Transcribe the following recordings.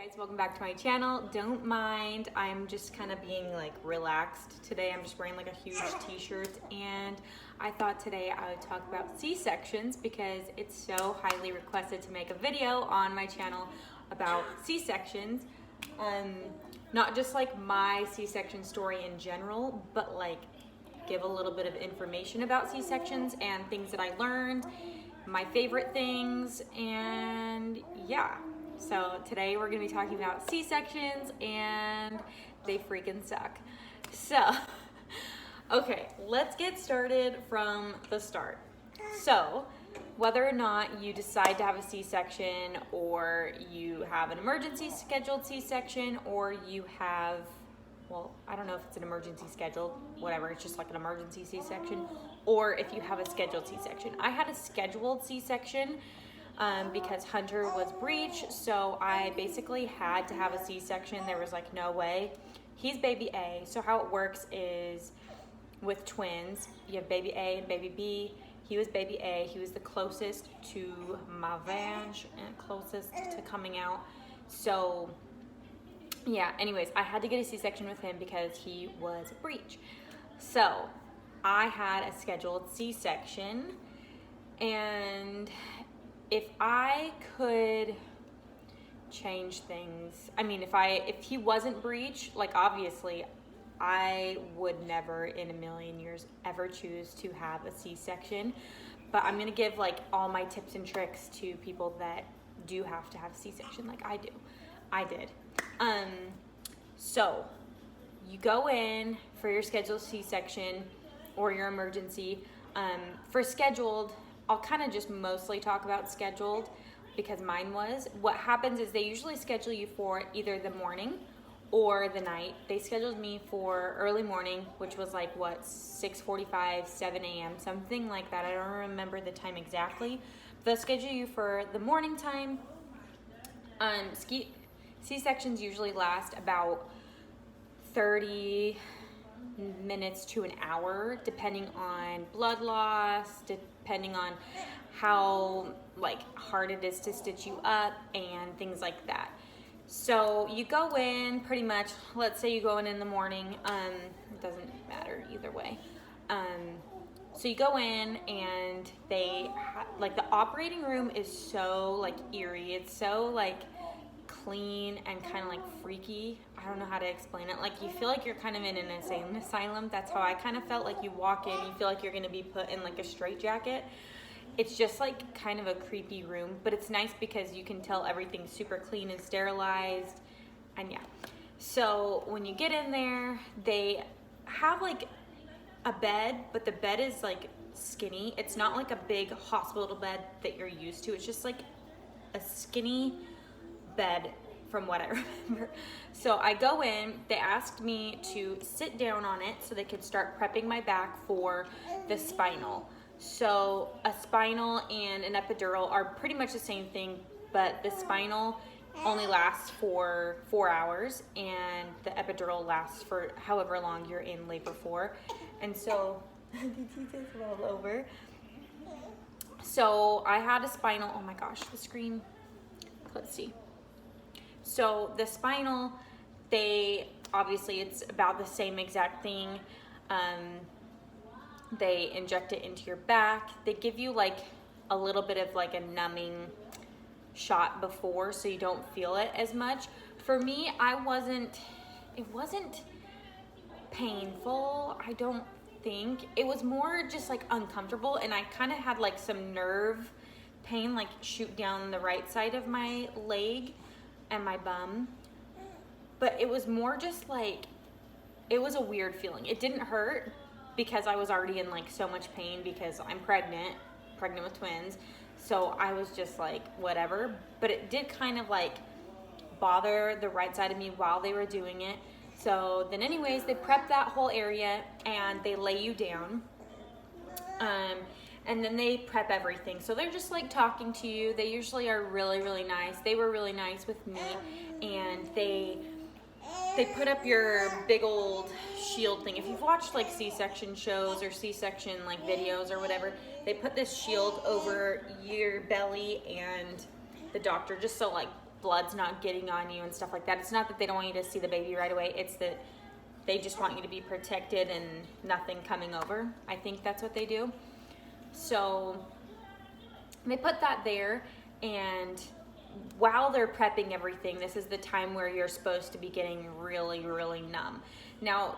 Guys, welcome back to my channel. Don't mind, I'm just kind of being like relaxed today. I'm just wearing like a huge t-shirt, and I thought today I would talk about C-sections because it's so highly requested to make a video on my channel about C-sections. Not just like my C-section story in general, but like give a little bit of information about C-sections and things that I learned, my favorite things, and yeah. So today we're gonna be talking about C-sections, and they freaking suck. So, okay, let's get started from the start. So, whether or not you decide to have a C-section, or you have an emergency scheduled C-section, or you have, well, I don't know if it's an emergency scheduled, whatever, it's just like an emergency C-section, or if you have a scheduled C-section. I had a scheduled C-section because Hunter was breech, so I basically had to have a C-section. There was like no way. He's baby A, so how it works is with twins, you have baby A and baby B. He was baby A. He was the closest to my vag and closest to coming out. So yeah, anyways, I had to get a C-section with him because he was breech. So I had a scheduled C-section, and if I could change things, I mean, if he wasn't breech, like obviously I would never in a million years ever choose to have a C-section, but I'm gonna give like all my tips and tricks to people that do have to have a C-section like I did. So you go in for your scheduled C-section or your emergency. For scheduled, I'll kind of just mostly talk about scheduled because mine was. What happens is they usually schedule you for either the morning or the night. They scheduled me for early morning, which was like what, 6:45, 7 a.m., something like that. I don't remember the time exactly. They'll schedule you for the morning time. C-sections usually last about 30 minutes to an hour, depending on blood loss, depending on how like hard it is to stitch you up and things like that. So you go in pretty much, let's say you go in the morning, it doesn't matter either way. So you go in and they like the operating room is so like eerie. It's so like clean and kind of like freaky. I don't know how to explain it. Like you feel like you're kind of in an insane asylum. That's how I kind of felt. Like you walk in, you feel like you're going to be put in like a straitjacket. It's just like kind of a creepy room, but it's nice because you can tell everything's super clean and sterilized. And yeah, so when you get in there, they have like a bed, but the bed is like skinny. It's not like a big hospital bed that you're used to. It's just like a skinny bed from what I remember. So I go in, they asked me to sit down on it so they could start prepping my back for the spinal. So a spinal and an epidural are pretty much the same thing, but the spinal only lasts for 4 hours and the epidural lasts for however long you're in labor for. And so the details are all over. So I had a spinal, oh my gosh, the screen, let's see. So the spinal, obviously it's about the same exact thing. They inject it into your back. They give you like a little bit of like a numbing shot before so you don't feel it as much. For me, it wasn't painful, I don't think. It was more just like uncomfortable, and I kind of had like some nerve pain like shoot down the right side of my leg and my bum, but it was more just like, it was a weird feeling. It didn't hurt because I was already in like so much pain because I'm pregnant with twins, so I was just like whatever, but it did kind of like bother the right side of me while they were doing it. So then anyways, they prep that whole area and they lay you down, and then they prep everything. So they're just like talking to you. They usually are really, really nice. They were really nice with me, and they put up your big old shield thing. If you've watched like C-section shows or C-section like videos or whatever, they put this shield over your belly and the doctor just so like blood's not getting on you and stuff like that. It's not that they don't want you to see the baby right away. It's that they just want you to be protected and nothing coming over. I think that's what they do. So they put that there, and while they're prepping everything, this is the time where you're supposed to be getting really, really numb. Now,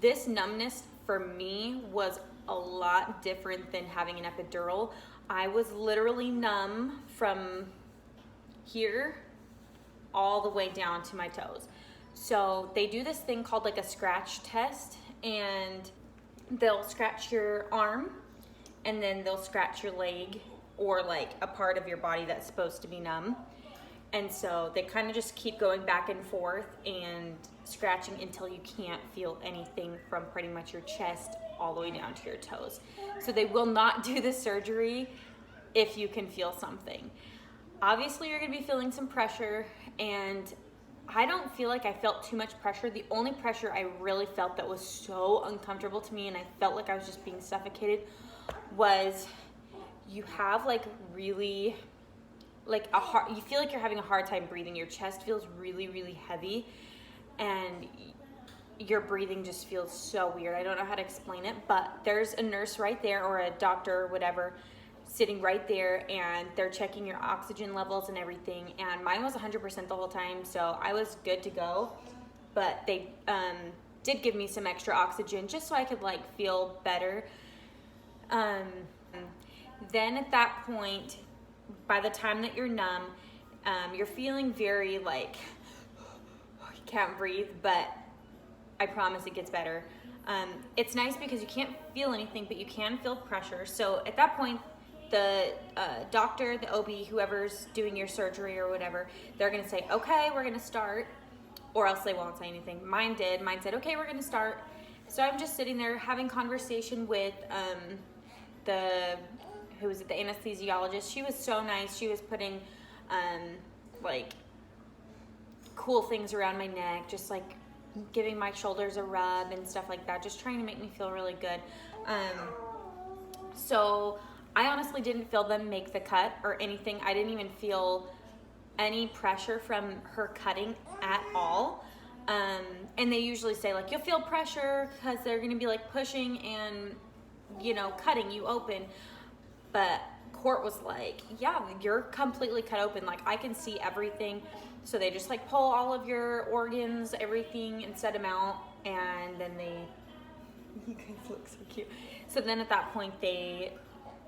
this numbness for me was a lot different than having an epidural. I was literally numb from here all the way down to my toes. So they do this thing called like a scratch test, and they'll scratch your arm and then they'll scratch your leg or like a part of your body that's supposed to be numb. And so they kind of just keep going back and forth and scratching until you can't feel anything from pretty much your chest all the way down to your toes. So they will not do the surgery if you can feel something. Obviously, you're gonna be feeling some pressure, and I don't feel like I felt too much pressure. The only pressure I really felt that was so uncomfortable to me, and I felt like I was just being suffocated, was you have like really like you feel like you're having a hard time breathing. Your chest feels really, really heavy, and your breathing just feels so weird. I don't know how to explain it, but there's a nurse right there, or a doctor or whatever, sitting right there, and they're checking your oxygen levels and everything, and mine was 100% the whole time, so I was good to go. But they did give me some extra oxygen just so I could like feel better. Then at that point, by the time that you're numb, you're feeling very like you can't breathe, but I promise it gets better. It's nice because you can't feel anything, but you can feel pressure. So at that point, the doctor, the OB, whoever's doing your surgery or whatever, they're gonna say, okay, we're gonna start, or else they won't say anything. Mine did. Mine said, okay, we're gonna start. So I'm just sitting there having conversation with the anesthesiologist. She was so nice. She was putting like cool things around my neck, just like giving my shoulders a rub and stuff like that, just trying to make me feel really good. So I honestly didn't feel them make the cut or anything. I didn't even feel any pressure from her cutting at all. And they usually say like, you'll feel pressure because they're gonna be like pushing and, you know, cutting you open. But Court was like, yeah, you're completely cut open. Like, I can see everything. So they just like pull all of your organs, everything, and set them out. And then you guys look so cute. So then at that point, they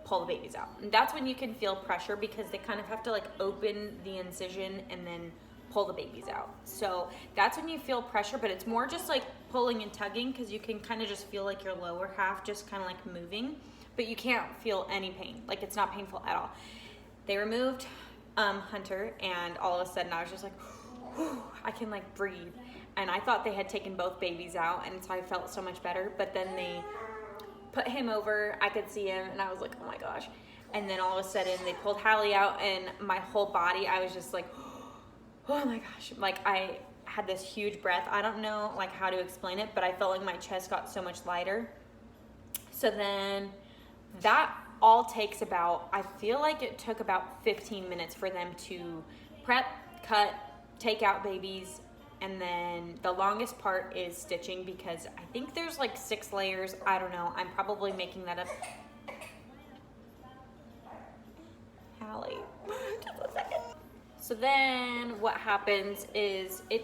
pull the babies out. And that's when you can feel pressure, because they kind of have to like open the incision and then pull the babies out. So that's when you feel pressure, but it's more just like pulling and tugging, because you can kind of just feel like your lower half just kind of like moving. But you can't feel any pain. Like, it's not painful at all. They removed Hunter, and all of a sudden I was just like, whew, I can like breathe. And I thought they had taken both babies out, and so I felt so much better. But then they put him over, I could see him, and I was like, oh my gosh. And then all of a sudden they pulled Hallie out, and my whole body, I was just like, oh my gosh. Like, I had this huge breath. I don't know like how to explain it, but I felt like my chest got so much lighter. So then that all takes about, I feel like it took about 15 minutes for them to prep, cut, take out babies, and then the longest part is stitching, because I think there's like 6 layers. I don't know. I'm probably making that up. Hallie, just a second. So then what happens is I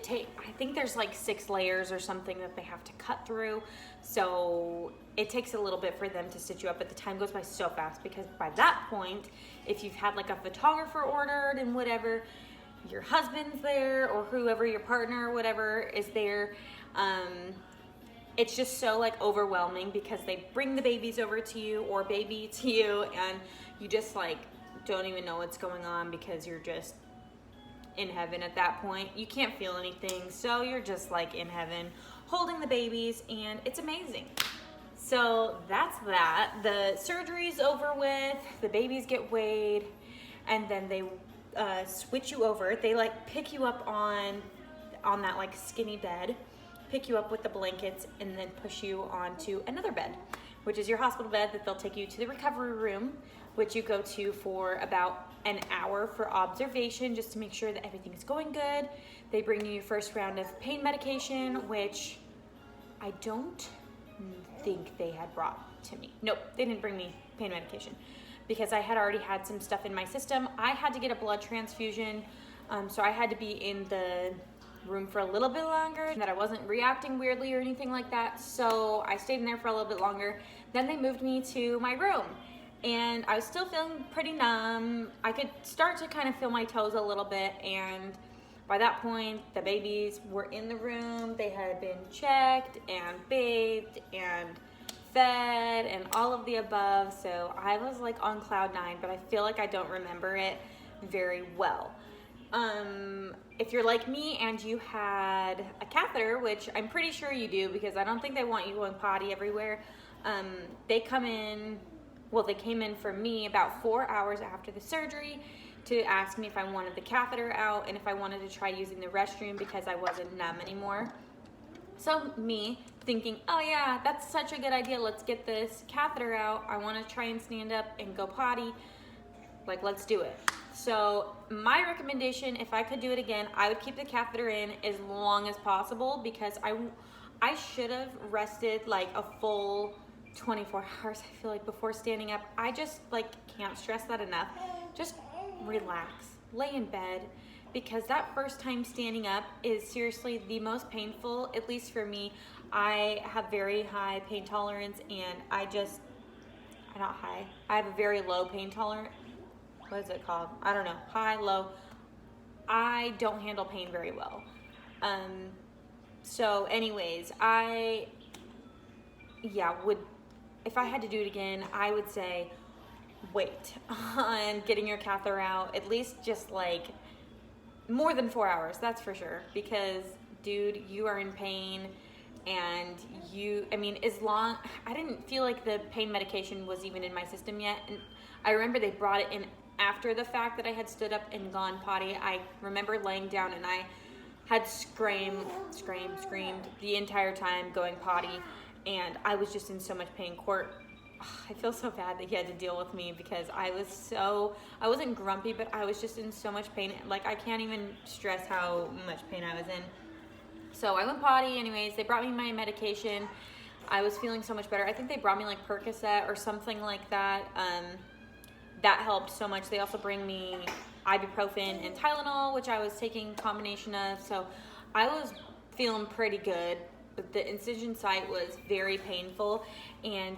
think there's like 6 layers or something that they have to cut through. So it takes a little bit for them to stitch you up, but the time goes by so fast, because by that point, if you've had like a photographer ordered and whatever, your husband's there, or whoever, your partner or whatever is there, it's just so like overwhelming, because they bring the babies over to you, or baby to you, and you just like don't even know what's going on, because you're just in heaven at that point. You can't feel anything, so you're just like in heaven holding the babies, and it's amazing. So that's that. The surgery's over with, the babies get weighed, and then they switch you over. They like pick you up on that like skinny bed, pick you up with the blankets, and then push you onto another bed, which is your hospital bed that they'll take you to the recovery room which you go to for about an hour for observation just to make sure that everything is going good. They bring you your first round of pain medication, which I don't think they had brought to me. Nope, they didn't bring me pain medication because I had already had some stuff in my system. I had to get a blood transfusion, so I had to be in the room for a little bit longer, that I wasn't reacting weirdly or anything like that. So I stayed in there for a little bit longer. Then they moved me to my room and I was still feeling pretty numb. I could start to kind of feel my toes a little bit, and by that point the babies were in the room. They had been checked and bathed and fed and all of the above. So I was like on cloud 9, but I feel like I don't remember it very well. If you're like me and you had a catheter, which I'm pretty sure you do because I don't think they want you going potty everywhere, they came in for me about 4 hours after the surgery to ask me if I wanted the catheter out and if I wanted to try using the restroom because I wasn't numb anymore. So me thinking, oh yeah, that's such a good idea, let's get this catheter out. I want to try and stand up and go potty. Like, let's do it. So my recommendation, if I could do it again, I would keep the catheter in as long as possible because I should have rested like a full 24 hours, I feel like, before standing up. I just like can't stress that enough. Just relax, lay in bed, because that first time standing up is seriously the most painful, at least for me. I have very high pain tolerance and I have a very low pain tolerance. What is it called? I don't know. High, low. I don't handle pain very well. So anyways, if I had to do it again, I would say wait on getting your catheter out, at least just like more than 4 hours, that's for sure. Because dude, you are in pain and I didn't feel like the pain medication was even in my system yet. And I remember they brought it in after the fact that I had stood up and gone potty. I remember laying down and I had screamed the entire time going potty, and I was just in so much pain. Court, I feel so bad that he had to deal with me because I wasn't grumpy, but I was just in so much pain. Like, I can't even stress how much pain I was in. So I went potty anyways. They brought me my medication. I was feeling so much better. I think they brought me like Percocet or something like that. That helped so much. They also bring me ibuprofen and Tylenol, which I was taking a combination of. So I was feeling pretty good, but the incision site was very painful. And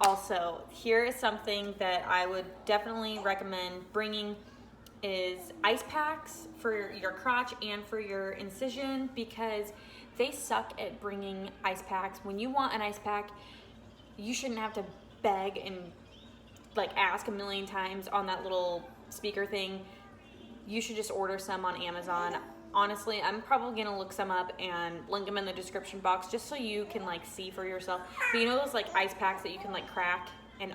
also, here is something that I would definitely recommend bringing is ice packs for your crotch and for your incision, because they suck at bringing ice packs. When you want an ice pack, you shouldn't have to beg and like ask a million times on that little speaker thing. You should just order some on Amazon. Honestly, I'm probably gonna look some up and link them in the description box just so you can like see for yourself. But you know those like ice packs that you can like crack and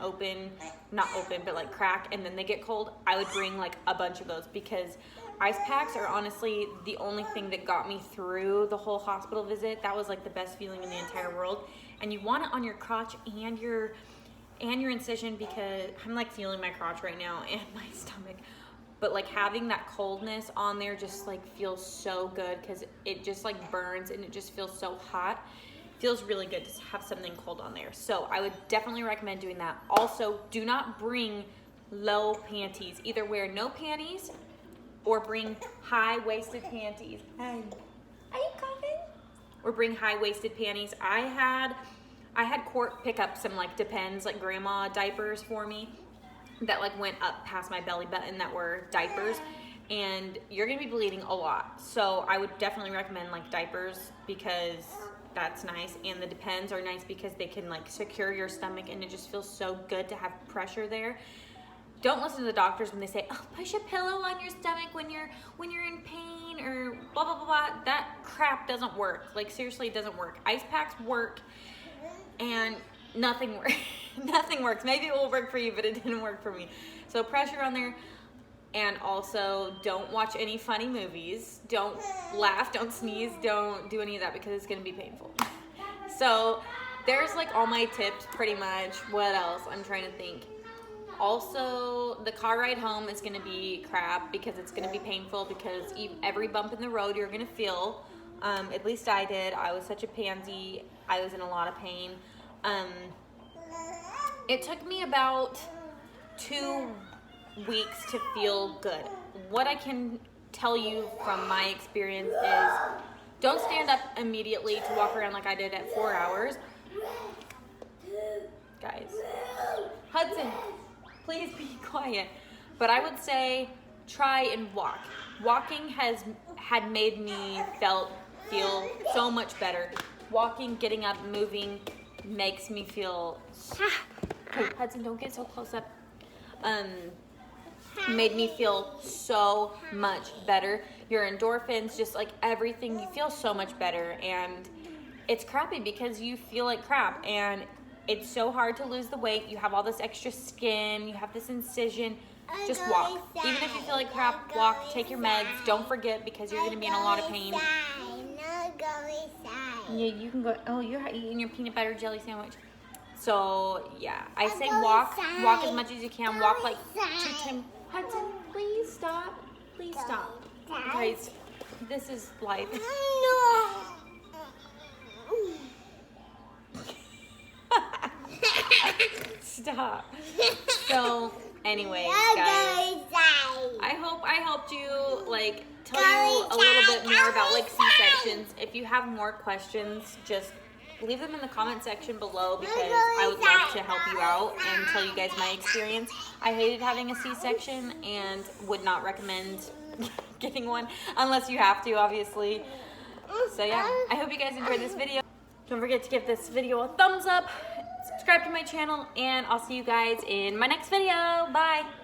not open, but like crack and then they get cold? I would bring like a bunch of those because ice packs are honestly the only thing that got me through the whole hospital visit. That was like the best feeling in the entire world. And you want it on your crotch and your incision, because I'm like feeling my crotch right now and my stomach. But like having that coldness on there just like feels so good because it just like burns and it just feels so hot. Feels really good to have something cold on there. So I would definitely recommend doing that. Also, do not bring low panties. Either wear no panties or bring high-waisted panties. Hey, are you coughing? Or bring high-waisted panties. I had Court pick up some like Depends, like grandma diapers for me that like went up past my belly button that were diapers, and you're gonna be bleeding a lot. So I would definitely recommend like diapers because that's nice, and the Depends are nice because they can like secure your stomach and it just feels so good to have pressure there. Don't listen to the doctors when they say, oh, push a pillow on your stomach when you're in pain or blah, blah, blah, blah. That crap doesn't work. Like seriously, it doesn't work. Ice packs work and nothing works. Nothing works. Maybe it will work for you, but it didn't work for me. So pressure on there. And also don't watch any funny movies. Don't laugh, don't sneeze, don't do any of that because it's gonna be painful. So there's like all my tips pretty much. What else? I'm trying to think. Also, the car ride home is going to be crap because it's going to be painful because every bump in the road you're going to feel. At least I did. I was such a pansy. I was in a lot of pain. It took me about 2 weeks to feel good. What I can tell you from my experience is don't stand up immediately to walk around like I did at 4 hours. Guys, Hudson, please be quiet. But I would say try and walk. Walking had made me feel so much better. Walking, getting up, moving makes me feel. Hey, Hudson, don't get so close up. Made me feel so much better. Your endorphins, just like everything, you feel so much better. And it's crappy because you feel like crap. And it's so hard to lose the weight. You have all this extra skin. You have this incision. Just walk. Even if you feel like crap, walk. Take your meds. Don't forget because you're going to be in a lot of pain. Yeah, you can go. Oh, you're eating your peanut butter jelly sandwich. So, yeah. I say walk. Walk as much as you can. Walk like 2 times. Hudson, please stop. Please stop. Guys, this is life. Stop. So, anyways, guys, I hope I helped you, like, tell you a little bit more about, like, C-sections. If you have more questions, just leave them in the comment section below because I would love to help you out and tell you guys my experience. I hated having a C-section and would not recommend getting one unless you have to, obviously. So, yeah, I hope you guys enjoyed this video. Don't forget to give this video a thumbs up, subscribe to my channel, and I'll see you guys in my next video. Bye!